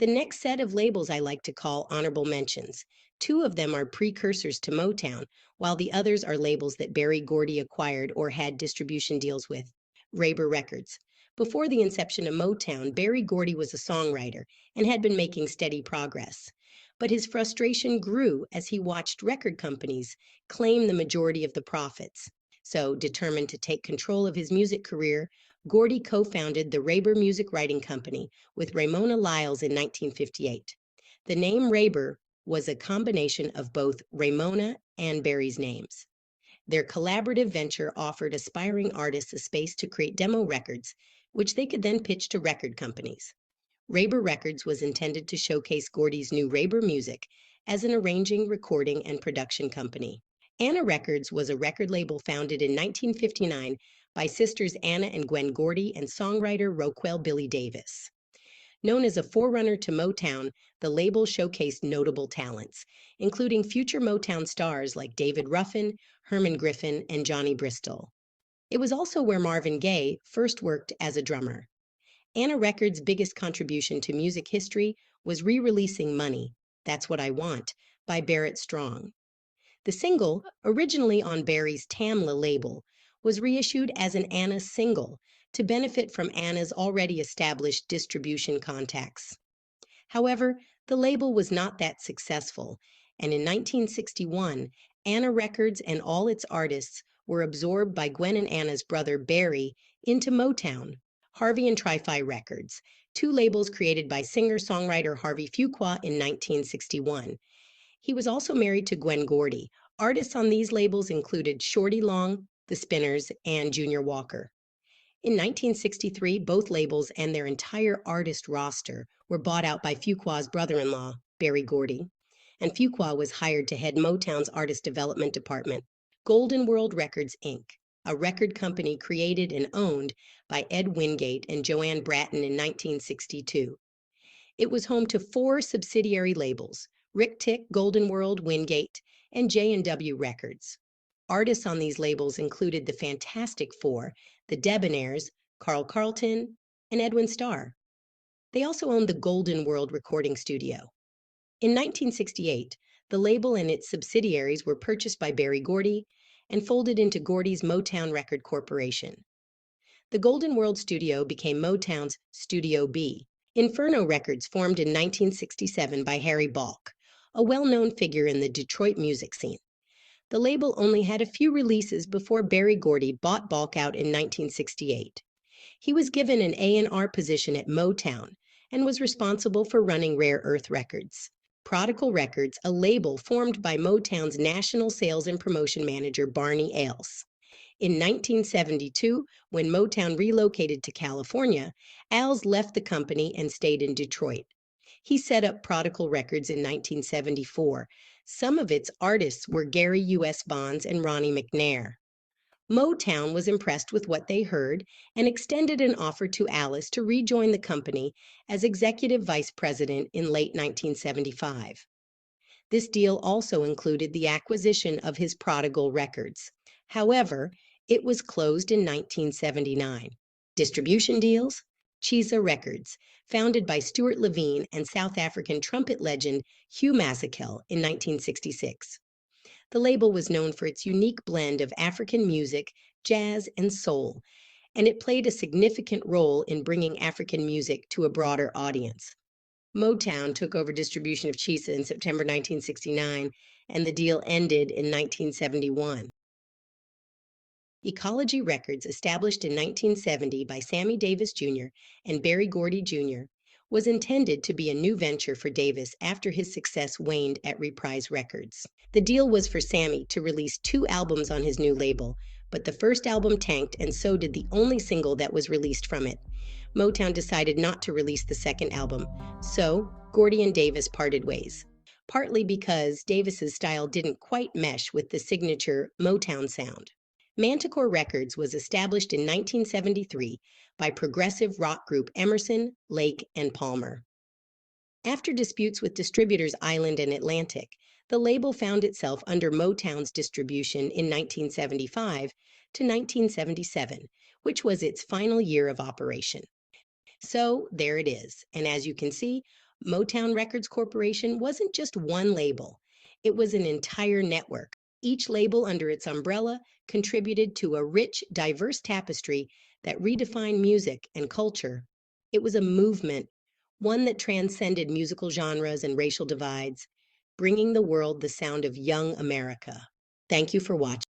The next set of labels I like to call honorable mentions. Two of them are precursors to Motown, while the others are labels that Berry Gordy acquired or had distribution deals with. Rayber Records. Before the inception of Motown, Berry Gordy was a songwriter and had been making steady progress. But his frustration grew as he watched record companies claim the majority of the profits. So, determined to take control of his music career, Gordy co-founded the Rayber Music Writing Company with Ramona Lyles in 1958. The name Rayber was a combination of both Ramona and Berry's names. Their collaborative venture offered aspiring artists a space to create demo records, which they could then pitch to record companies. Rayber Records was intended to showcase Gordy's new Rayber music as an arranging, recording, and production company. Anna Records was a record label founded in 1959 by sisters Anna and Gwen Gordy and songwriter Roquel Billy Davis. Known as a forerunner to Motown, the label showcased notable talents, including future Motown stars like David Ruffin, Herman Griffin, and Johnny Bristol. It was also where Marvin Gaye first worked as a drummer. Anna Records' biggest contribution to music history was re-releasing Money, That's What I Want, by Barrett Strong. The single, originally on Berry's Tamla label, was reissued as an Anna single to benefit from Anna's already established distribution contacts. However, the label was not that successful, and in 1961, Anna Records and all its artists were absorbed by Gwen and Anna's brother Berry into Motown. Harvey and Trifi Records, two labels created by singer-songwriter Harvey Fuqua in 1961. He was also married to Gwen Gordy. Artists on these labels included Shorty Long, The Spinners, and Junior Walker. In 1963, both labels and their entire artist roster were bought out by Fuqua's brother-in-law, Berry Gordy, and Fuqua was hired to head Motown's artist development department. Golden World Records, Inc., a record company created and owned by Ed Wingate and Joanne Bratton in 1962. It was home to 4 subsidiary labels: Rick Tick, Golden World, Wingate, and J&W Records. Artists on these labels included the Fantastic Four, the Debonaires, Carl Carlton, and Edwin Starr. They also owned the Golden World Recording Studio. In 1968, the label and its subsidiaries were purchased by Berry Gordy and folded into Gordy's Motown Record Corporation. The Golden World Studio became Motown's Studio B. Inferno Records formed in 1967 by Harry Balk, a well-known figure in the Detroit music scene. The label only had a few releases before Berry Gordy bought Balk out in 1968. He was given an A&R position at Motown and was responsible for running Rare Earth Records. Prodical Records, a label formed by Motown's national sales and promotion manager Barney Ailes. In 1972, when Motown relocated to California, Ailes left the company and stayed in Detroit. He set up Prodical Records in 1974. Some of its artists were Gary U.S. Bonds and Ronnie McNair. Motown was impressed with what they heard and extended an offer to Alice to rejoin the company as executive vice president in late 1975. This deal also included the acquisition of his Prodigal Records. However, it was closed in 1979. Distribution deals? Chisa Records, founded by Stuart Levine and South African trumpet legend Hugh Masekela in 1966. The label was known for its unique blend of African music, jazz, and soul, and it played a significant role in bringing African music to a broader audience. Motown took over distribution of Chisa in September 1969, and the deal ended in 1971. Ecology Records, established in 1970 by Sammy Davis Jr. and Berry Gordy Jr., was intended to be a new venture for Davis after his success waned at Reprise Records. The deal was for Sammy to release 2 albums on his new label, but the first album tanked and so did the only single that was released from it. Motown decided not to release the second album, so Gordy and Davis parted ways, partly because Davis's style didn't quite mesh with the signature Motown sound. Mantor Records was established in 1973 by progressive rock group Emerson, Lake, and Palmer. After disputes with distributors Island and Atlantic, the label found itself under Motown's distribution in 1975 to 1977, which was its final year of operation. So there it is, and as you can see, Motown Records Corporation wasn't just one label, it was an entire network. Each label under its umbrella contributed to a rich, diverse tapestry that redefined music and culture. It was a movement, one that transcended musical genres and racial divides, bringing the world the sound of young America. Thank you for watching.